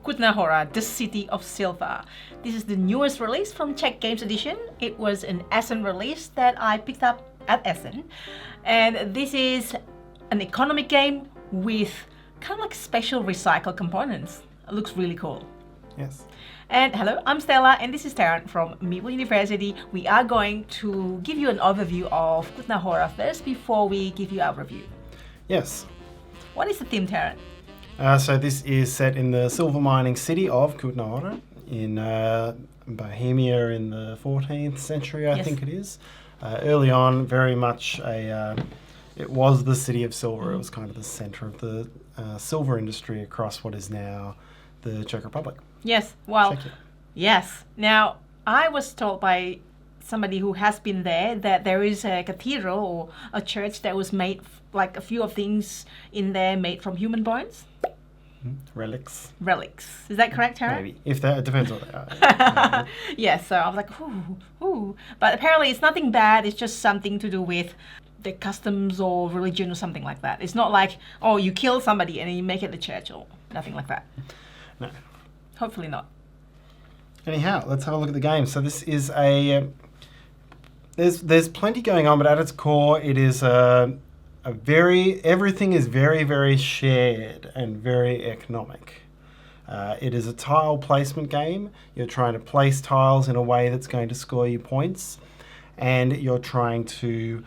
Kutná Hora, the City of Silver. This is the newest release from Czech Games Edition. It was an Essen release that I picked up at Essen. And this is an economic game with kind of like special recycled components. It looks really cool. Yes. And hello, I'm Stella and this is Tarrant from Meeple University. We are going to give you an overview of Kutná Hora first before we give you our review. Yes. What is the theme, Tarrant? So this is set in the silver mining city of Kutná Hora in Bohemia in the 14th century, I think it is. Early on, very much it was the city of silver. It was kind of the centre of the silver industry across what is now the Czech Republic. Yes, well, Czechia. Yes. Now, I was told by somebody who has been there that there is a cathedral or a church that was made, like a few of things in there made from human bones. Relics. Relics. Is that correct, Tara? Maybe. If that, it depends what they are. Yes, so I was like, ooh. But apparently it's nothing bad. It's just something to do with the customs or religion or something like that. It's not like, oh, you kill somebody and then you make it a church or nothing like that. No. Hopefully not. Anyhow, let's have a look at the game. So this is a... there's plenty going on, but at its core, it is everything is very, very shared and very economic. It is a tile placement game. You're trying to place tiles in a way that's going to score you points, and you're trying to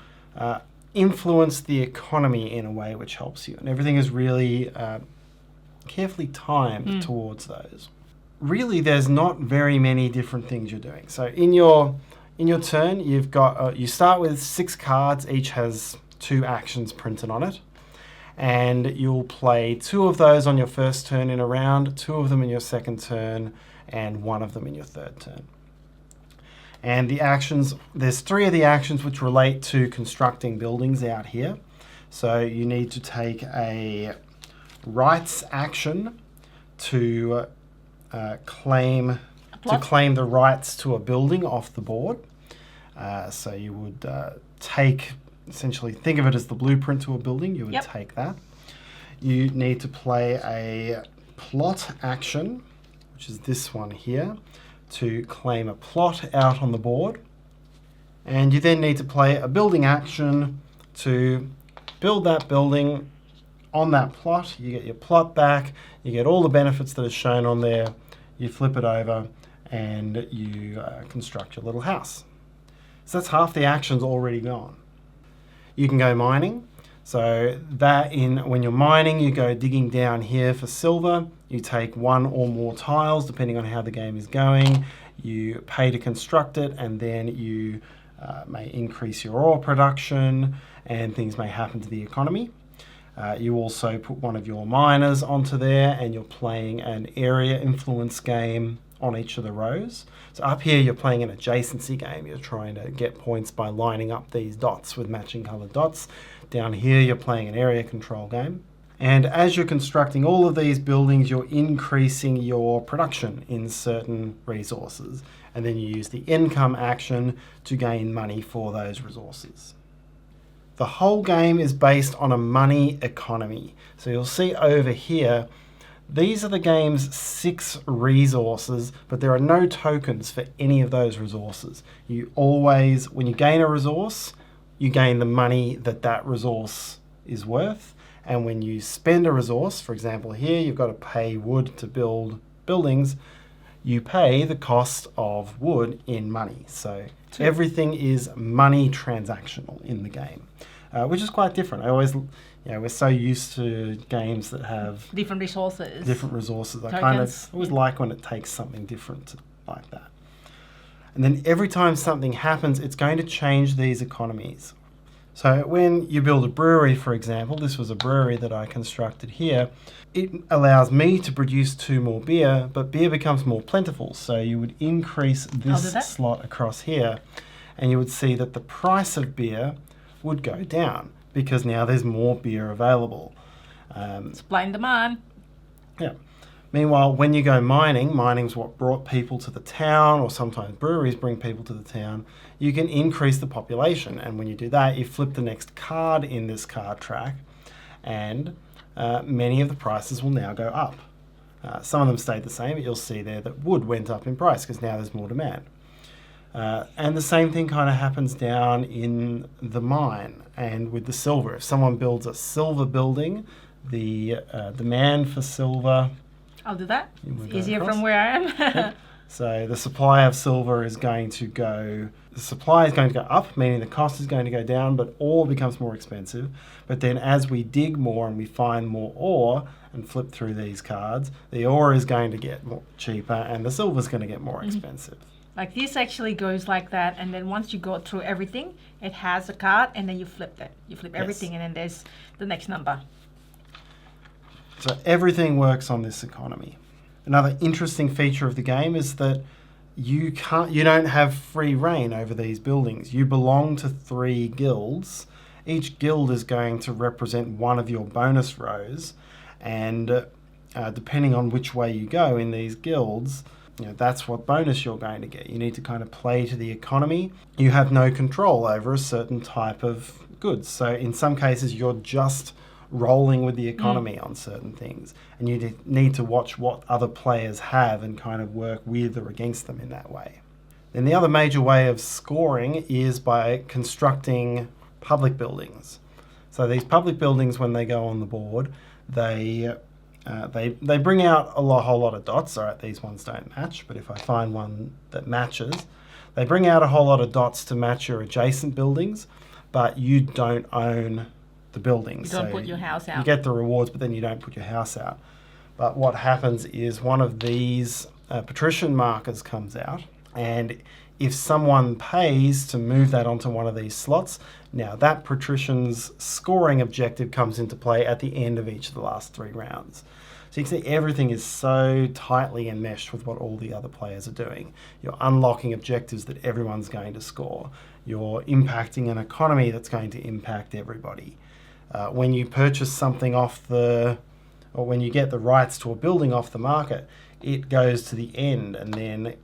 influence the economy in a way which helps you. And everything is really carefully timed towards those. Really, there's not very many different things you're doing. So in your turn, you've got you start with 6 cards. Each has 2 actions printed on it, and you'll play 2 of those on your first turn in a round, 2 of them in your second turn, and 1 of them in your third turn. And the actions, there's 3 of the actions which relate to constructing buildings out here. So you need to take a rights action to claim the rights to a building off the board. So you would essentially think of it as the blueprint to a building. You would take that. You need to play a plot action, which is this one here, to claim a plot out on the board. And you then need to play a building action to build that building on that plot. You get your plot back, you get all the benefits that are shown on there, you flip it over, and you construct your little house. So that's half the actions already gone. You can go mining. So when you're mining, you go digging down here for silver. You take 1 or more tiles, depending on how the game is going. You pay to construct it, and then you may increase your ore production, and things may happen to the economy. You also put one of your miners onto there, and you're playing an area influence game on each of the rows. So up here you're playing an adjacency game. You're trying to get points by lining up these dots with matching coloured dots. Down here you're playing an area control game. And as you're constructing all of these buildings, you're increasing your production in certain resources. And then you use the income action to gain money for those resources. The whole game is based on a money economy. So you'll see over here, these are the game's 6 resources, but there are no tokens for any of those resources. You always, when you gain a resource, you gain the money that resource is worth. And when you spend a resource, for example here, you've got to pay wood to build buildings, you pay the cost of wood in money. So everything is money transactional in the game, which is quite different. We're so used to games that have different resources. I kind of always like when it takes something different like that. And then every time something happens, it's going to change these economies. So when you build a brewery, for example, this was a brewery that I constructed here, it allows me to produce 2 more beer, but beer becomes more plentiful. So you would increase this slot across here, and you would see that the price of beer would go down because now there's more beer available. Supply and demand. Yeah. Meanwhile, when you go mining, mining's what brought people to the town, or sometimes breweries bring people to the town, you can increase the population. And when you do that, you flip the next card in this card track, and many of the prices will now go up. Some of them stayed the same, but you'll see there that wood went up in price because now there's more demand. And the same thing kind of happens down in the mine and with the silver. If someone builds a silver building, the demand for silver... I'll do that. It's easier from where I am. Yep. So the supply of silver is going to go... The supply is going to go up, meaning the cost is going to go down, but ore becomes more expensive. But then as we dig more and we find more ore and flip through these cards, the ore is going to get more cheaper and the silver is going to get more expensive. Like this actually goes like that, and then once you go through everything, it has a card, and then you flip it. You flip everything, and then there's the next number. So everything works on this economy. Another interesting feature of the game is that you don't have free reign over these buildings. You belong to 3 guilds. Each guild is going to represent one of your bonus rows, and depending on which way you go in these guilds, that's what bonus you're going to get. You need to kind of play to the economy. You have no control over a certain type of goods. So in some cases, you're just rolling with the economy on certain things. And you need to watch what other players have and kind of work with or against them in that way. Then the other major way of scoring is by constructing public buildings. So these public buildings, when they go on the board, they bring out a whole lot of dots. All right, these ones don't match, but if I find one that matches, they bring out a whole lot of dots to match your adjacent buildings, but you don't own the buildings. You don't put your house out. You get the rewards, but then you don't put your house out. But what happens is one of these patrician markers comes out, and if someone pays to move that onto one of these slots, now that patrician's scoring objective comes into play at the end of each of the last 3 rounds. So you can see everything is so tightly enmeshed with what all the other players are doing. You're unlocking objectives that everyone's going to score. You're impacting an economy that's going to impact everybody. When you purchase something or when you get the rights to a building off the market, it goes to the end, and then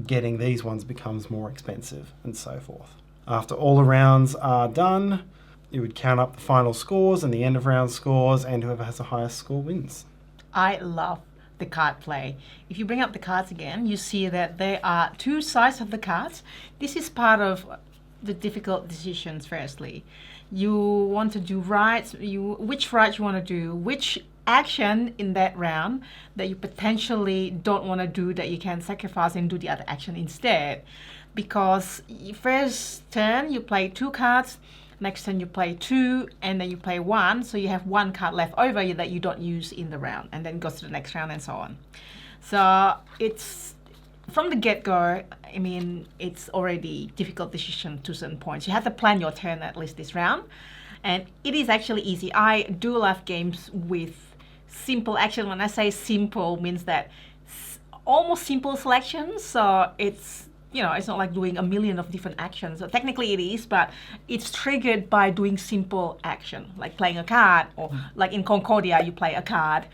getting these ones becomes more expensive, and so forth. After all the rounds are done, you would count up the final scores and the end of round scores, and whoever has the highest score wins. I love the card play. If you bring up the cards again, you see that there are 2 sides of the cards. This is part of the difficult decisions. Firstly, you want to do rights, which rights you want to do, which action in that round that you potentially don't want to do that you can sacrifice and do the other action instead. Because first turn you play 2 cards, next turn you play 2, and then you play 1, so you have 1 card left over that you don't use in the round, and then goes to the next round and so on. So it's from the get-go, I mean, it's already difficult decision to certain points. You have to plan your turn at least this round, and it is actually easy. I do love games with simple action. When I say simple, means that almost simple selections, so it's it's not like doing a million of different actions. So technically it is, but it's triggered by doing simple action, like playing a card, or like in Concordia, you play a card.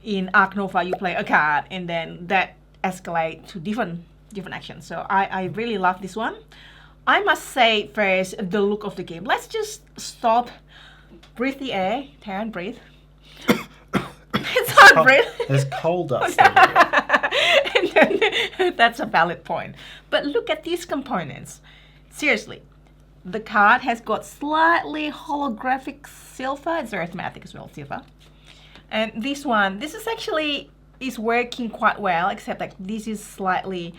In Ark Nova, you play a card, and then that escalate to different actions. So I really love this one. I must say first, the look of the game. Let's just stop, breathe the air. Tarrant, breathe. It's hard breathe. There's coal dust everywhere. And then, that's a valid point. But look at these components. Seriously, the card has got slightly holographic silver. It's arithmetic as well, silver. And this is actually working quite well, except like this is slightly,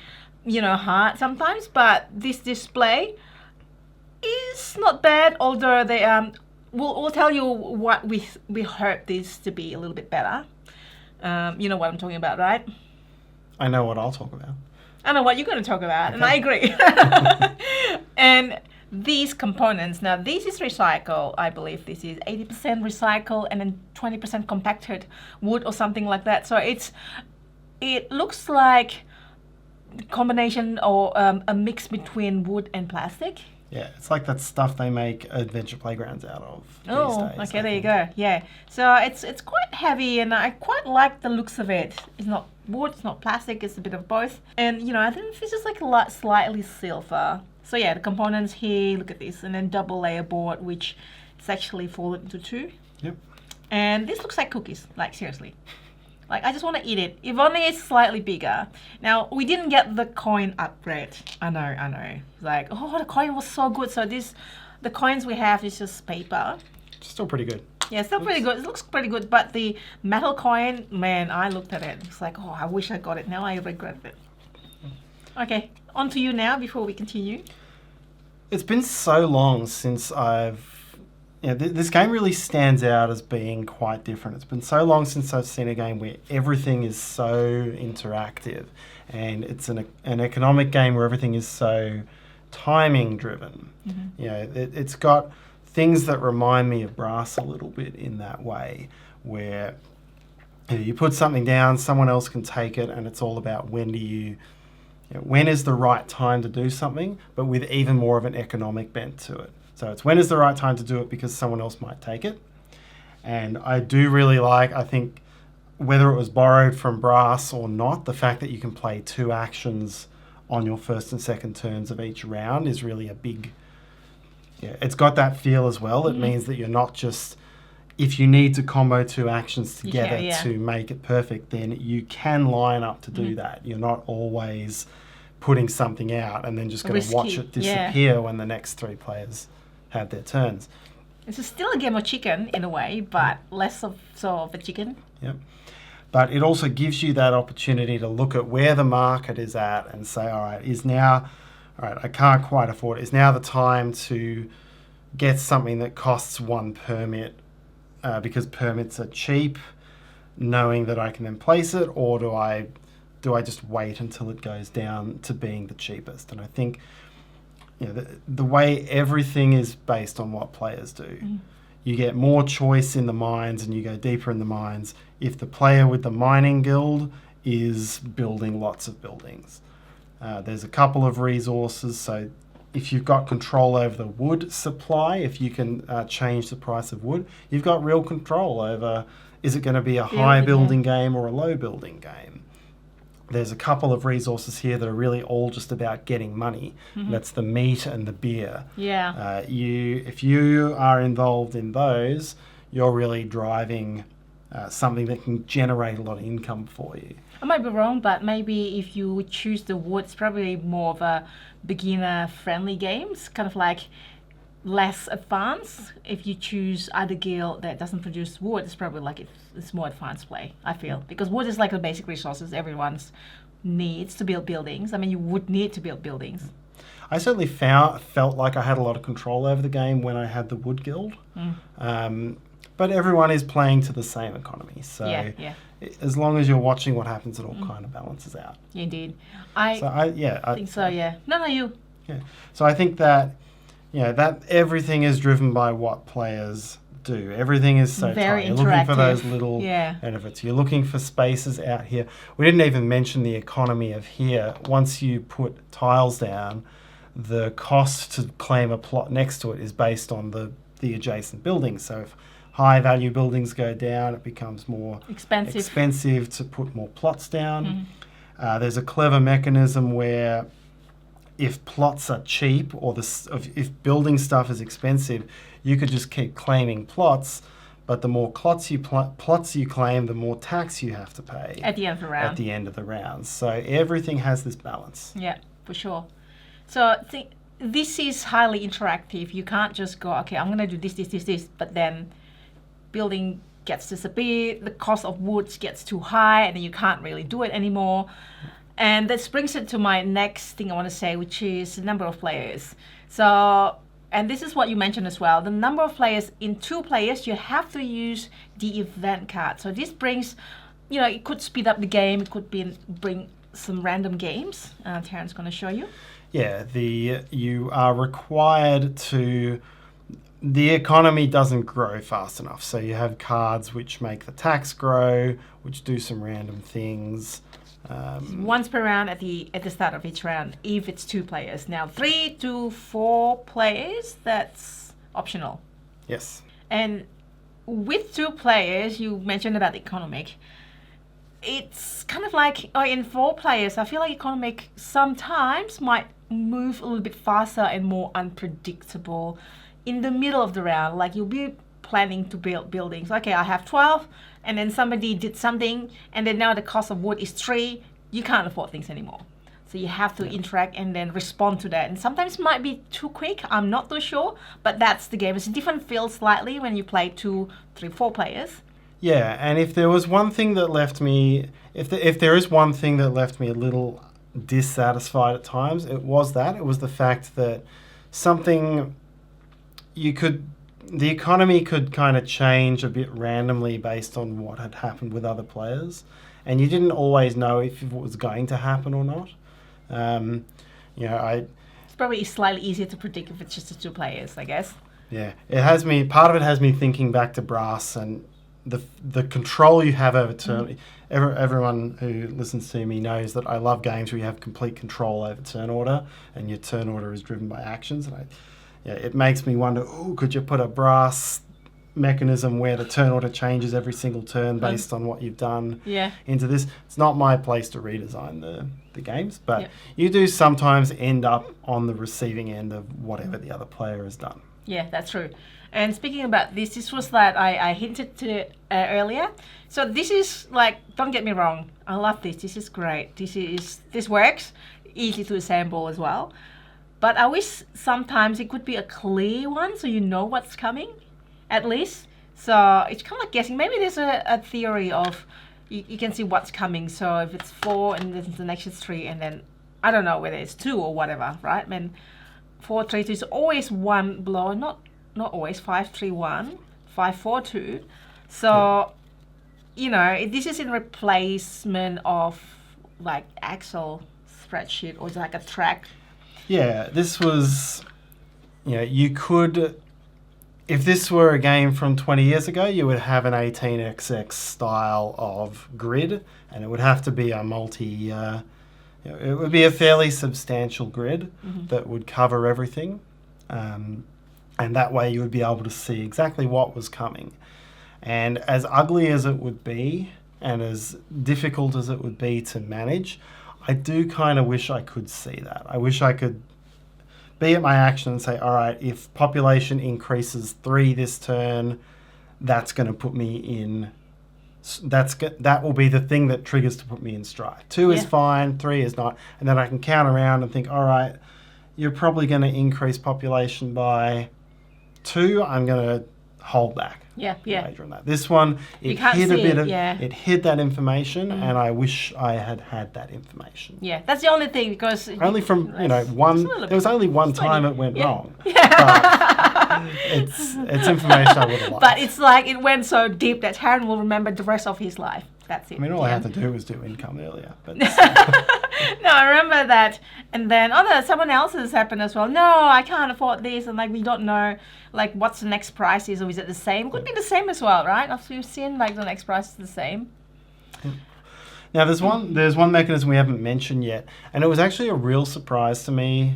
hard sometimes. But this display is not bad, although they we'll tell you what we hope this to be a little bit better. You know what I'm talking about, right? I know what I'll talk about. I know what you're going to talk about, okay. And I agree. And these components, now this is recycle. I believe this is 80% recycle and then 20% compacted wood or something like that. So it looks like a combination or a mix between wood and plastic. Yeah, it's like that stuff they make adventure playgrounds out of these days. Okay, there you go. Yeah, so it's quite heavy, and I quite like the looks of it. It's not wood, it's not plastic, it's a bit of both. And I think this is like slightly silver. So yeah, the components here, look at this, and then double layer board, which is actually folded into 2. Yep. And this looks like cookies, like seriously. Like, I just want to eat it. If only it's slightly bigger. Now, we didn't get the coin upgrade. I know. Like, oh, the coin was so good. So the coins we have is just paper. Still pretty good. Yeah, still pretty good. It looks pretty good. But the metal coin, man, I looked at it. It's like, oh, I wish I got it. Now I regret it. Okay, on to you now before we continue. It's been so long since this game really stands out as being quite different. It's been so long since I've seen a game where everything is so interactive, and it's an economic game where everything is so timing driven. It's got things that remind me of Brass a little bit in that way, where you put something down, someone else can take it, and it's all about when is the right time to do something, but with even more of an economic bent to it. So it's when is the right time to do it because someone else might take it. And I do really like, I think, whether it was borrowed from Brass or not, the fact that you can play 2 actions on your first and second turns of each round is really a big... it's got that feel as well. It means that you're not just... If you need to combo 2 actions together to make it perfect, then you can line up to do that. You're not always putting something out and then just going to watch it disappear when the next 3 players have their turns. It's still a game of chicken in a way, but less of a chicken. Yep. But it also gives you that opportunity to look at where the market is at and say, all right, I can't quite afford it. Is now the time to get something that costs 1 permit because permits are cheap, knowing that I can then place it, or do I just wait until it goes down to being the cheapest? And I think the way everything is based on what players do. You get more choice in the mines and you go deeper in the mines if the player with the mining guild is building lots of buildings. There's a couple of resources, so if you've got control over the wood supply, if you can change the price of wood, you've got real control over, is it going to be a high building game or a low building game? There's a couple of resources here that are really all just about getting money. That's the meat and the beer. Yeah. If you are involved in those, you're really driving something that can generate a lot of income for you. I might be wrong, but maybe if you would choose the wood, it's probably more of a beginner-friendly games, kind of like less advanced. If you choose other guild that doesn't produce wood, it's probably like it's more advanced play, I feel. Because wood is like the basic resources everyone needs to build buildings. I mean, you would need to build buildings. I certainly felt like I had a lot of control over the game when I had the wood guild. But everyone is playing to the same economy. So as long as you're watching what happens, it all kind of balances out. Indeed. I think so, yeah. No, you. Yeah. So I think that that everything is driven by what players do. Everything is so very tight. You're looking for those little benefits. You're looking for spaces out here. We didn't even mention the economy of here. Once you put tiles down, the cost to claim a plot next to it is based on the adjacent buildings. So if high value buildings go down, it becomes more expensive to put more plots down. There's a clever mechanism where if plots are cheap or if building stuff is expensive, you could just keep claiming plots, but the more plots you claim, the more tax you have to pay at the end of the round. So everything has this balance. Yeah, for sure. So this is highly interactive. You can't just go, okay, I'm going to do this, but then building gets disappeared, the cost of wood gets too high, and then you can't really do it anymore. And this brings it to my next thing I want to say, which is the number of players. So, and this is what you mentioned as well, the number of players. In 2 players, you have to use the event card. So this brings, it could speed up the game, it could bring some random games. Tarrant's going to show you. Yeah, you are required to... The economy doesn't grow fast enough. So you have cards which make the tax grow, which do some random things. Once per round at the start of each round, if it's 2 players. Now 3 to 4 players, that's optional. Yes. And with 2 players, you mentioned about economic. It's kind of like, in 4 players, I feel like economic sometimes might move a little bit faster and more unpredictable in the middle of the round. Like you'll be planning to build buildings. Okay, I have 12 and then somebody did something, and then now the cost of wood is 3, you can't afford things anymore. So you have to interact and then respond to that. And sometimes it might be too quick, I'm not too sure, but that's the game. It's a different feel slightly when you play 2, 3, 4 players. Yeah, and if there was one thing that left me, if there is one thing that left me a little dissatisfied at times, it was that. It was the fact that the economy could kind of change a bit randomly based on what had happened with other players, and you didn't always know if it was going to happen or not. It's probably slightly easier to predict if it's just the 2 players, I guess. Yeah, part of it has me thinking back to Brass and the control you have over turn. Everyone who listens to me knows that I love games where you have complete control over turn order, and your turn order is driven by actions. And it makes me wonder, could you put a Brass mechanism where the turn order changes every single turn based on what you've done into this? It's not my place to redesign the games, but you do sometimes end up on the receiving end of whatever the other player has done. Yeah, that's true. And speaking about this was that I hinted to it earlier. So this is like, don't get me wrong, I love this. This is great. This works. Easy to assemble as well. But I wish sometimes it could be a clear one so you know what's coming, at least. So it's kind of like guessing. Maybe there's a theory of you can see what's coming. So if it's 4 and then the next is 3, and then I don't know whether it's 2 or whatever, right? I mean, 4, 3, 2 is always one blow, not always 5, 3, 1, 5, 4, 2. So, this is in replacement of like Excel spreadsheet or like a track. Yeah, this was, you could, if this were a game from 20 years ago, you would have an 18xx style of grid, and it would have to be a it would be a fairly substantial grid that would cover everything. And that way you would be able to see exactly what was coming. And as ugly as it would be, and as difficult as it would be to manage, I do kind of wish I could see that. I wish I could be at my action and say, all right, if population increases 3 this turn, that's going to put me in... That will be the thing that triggers to put me in stride. 2 is fine, 3 is not. And then I can count around and think, all right, you're probably going to increase population by 2. I'm going to hold back. Major on that. This one, it hid that information, and I wish I had that information. Yeah, that's the only thing, because only from there was only one time it went wrong. But it's information I would have liked. But it's like it went so deep that Tarrant will remember the rest of his life. That's it. I mean, all I had to do was do income earlier. But no, I remember that. And then, someone else's happened as well. No, I can't afford this. And we don't know, what's the next price is, or is it the same? Could be the same as well, right? After you've seen, the next price is the same. Now, there's one mechanism we haven't mentioned yet. And it was actually a real surprise to me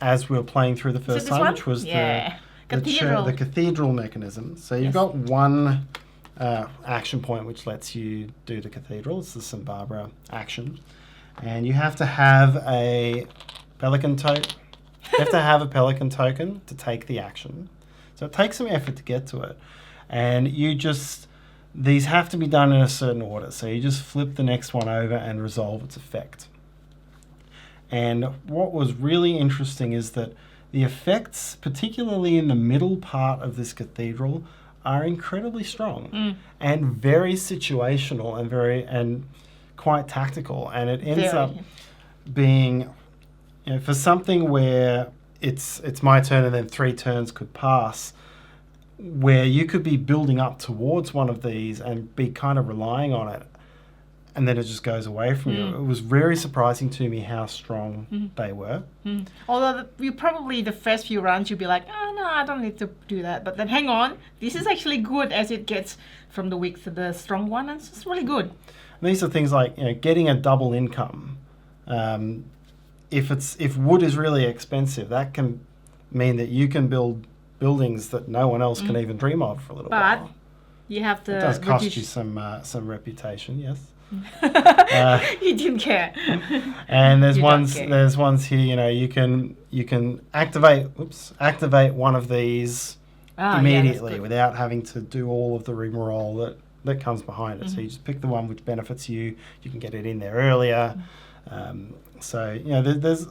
as we were playing through the first time, which was the cathedral mechanism. So you've got one... action point which lets you do the cathedral. It's the St. Barbara action, and you have to have a pelican token. You have to have a pelican token to take the action. So it takes some effort to get to it, and these have to be done in a certain order. So you just flip the next one over and resolve its effect. And what was really interesting is that the effects, particularly in the middle part of this cathedral, are incredibly strong and very situational and quite tactical, and it ends up being, for something where it's my turn and then 3 turns could pass, where you could be building up towards one of these and be kind of relying on it, and then it just goes away from you. It was very surprising to me how strong they were. Although the first few rounds you'd be like, oh no, I don't need to do that. But then hang on, this is actually good as it gets from the weak to the strong one, and it's just really good. And these are things like getting a double income. If wood is really expensive, that can mean that you can build buildings that no one else can even dream of for a little while. But you have to. It does cost you some reputation, yes. You didn't care. And there's ones here, you can activate one of these immediately without having to do all of the rigmarole that that comes behind it. So you just pick the one which benefits you. You can get it in there earlier. So, you know, there's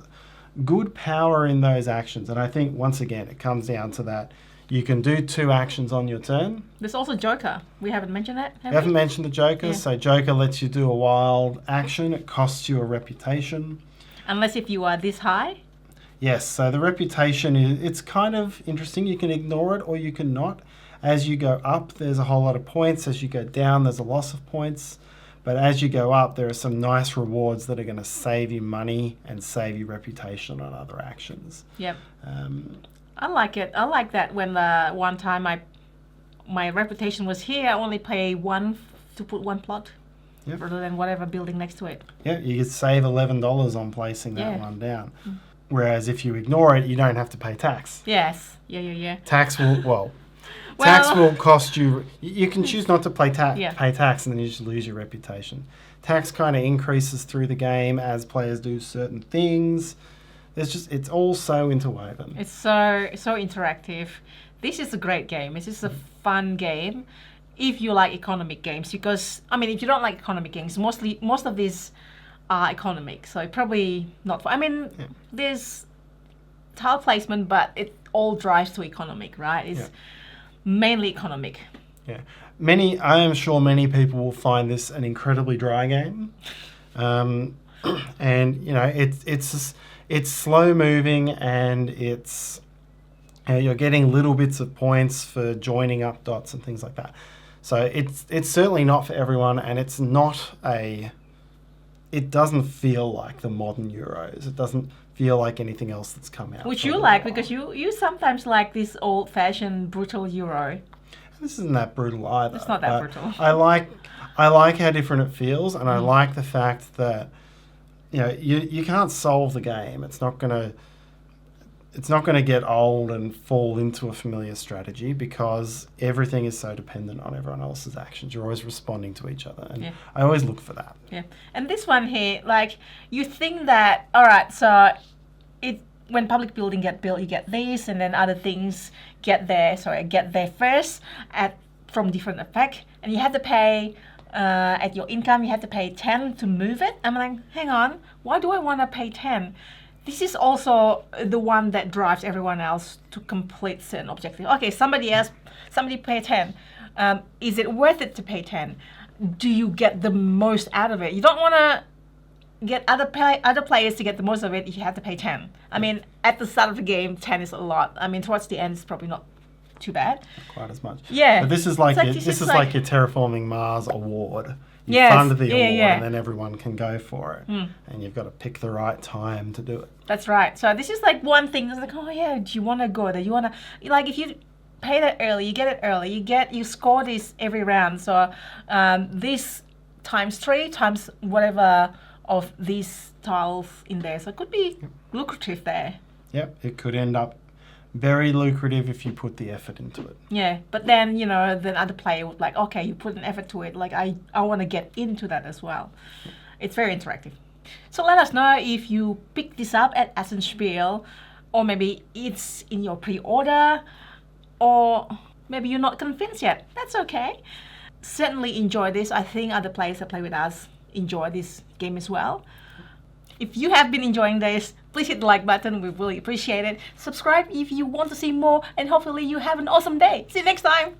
good power in those actions. And I think, once again, it comes down to that. You can do 2 actions on your turn. There's also Joker. We haven't mentioned that, have We haven't we? mentioned the Joker. Yeah. So Joker lets you do a wild action. It costs you a reputation. Unless if you are this high. Yes, so the reputation, it's kind of interesting. You can ignore it or you can not. As you go up, there's a whole lot of points. As you go down, there's a loss of points. But as you go up, there are some nice rewards that are going to save you money and save you reputation on other actions. Yep. I like it. I like that when one time my reputation was here, I only pay 1 to put 1 plot. Yep. Rather than whatever building next to it. Yeah, you could save $11 on placing that Yeah. one down. Whereas if you ignore it, you don't have to pay tax. Yes. Yeah. Tax will, tax will cost you. You can choose not to pay tax, and then you just lose your reputation. Tax kind of increases through the game as players do certain things. It's all so interwoven. It's so interactive. This is a great game. This is a fun game if you like economic games, because I mean, if you don't like economic games, most of these are economic, so probably not fun. I mean, there's tile placement, but it all drives to economic, right? It's mainly economic. Yeah, I am sure many people will find this an incredibly dry game, and you know, it's slow moving, and it's you're getting little bits of points for joining up dots and things like that. So it's certainly not for everyone, and it's not it doesn't feel like the modern Euros. It doesn't feel like anything else that's come out. Which you like, because you sometimes like this old-fashioned brutal Euro. This isn't that brutal either. It's not that brutal. I like how different it feels, and I like the fact that, you know, you can't solve the game. It's not gonna get old and fall into a familiar strategy, because everything is so dependent on everyone else's actions. You're always responding to each other, and I always look for that. Yeah, and this one here, like, you think that, all right, so when public building get built, you get these, and then other things get there first from different effect, and you have to pay at your income. You have to pay 10 to move it. I'm like, hang on, why do I want to pay 10? This is also the one that drives everyone else to complete certain objective. Okay, somebody pay 10. Is it worth it to pay 10? Do you get the most out of it? You don't want to get other players to get the most of it if you have to pay 10. I mean, at the start of the game, 10 is a lot. I mean, towards the end, it's probably not too bad. Quite as much. Yeah. But this is like your Terraforming Mars award. You fund the award, and then everyone can go for it. And you've got to pick the right time to do it. That's right. So this is like one thing. It's like, oh yeah, do you want to go there? You want to, like, if you pay that early, you get it early. You score this every round. So this times 3 times whatever of these tiles in there. So it could be lucrative there. Yep, it could end up very lucrative if you put the effort into it. Yeah, but then, you know, the other player would like, okay, you put an effort to it. Like, I want to get into that as well. It's very interactive. So let us know if you pick this up at Essenspiel, or maybe it's in your pre-order, or maybe you're not convinced yet. That's okay. Certainly enjoy this. I think other players that play with us enjoy this game as well. If you have been enjoying this, please hit the like button. We really appreciate it. Subscribe if you want to see more, and hopefully you have an awesome day. See you next time.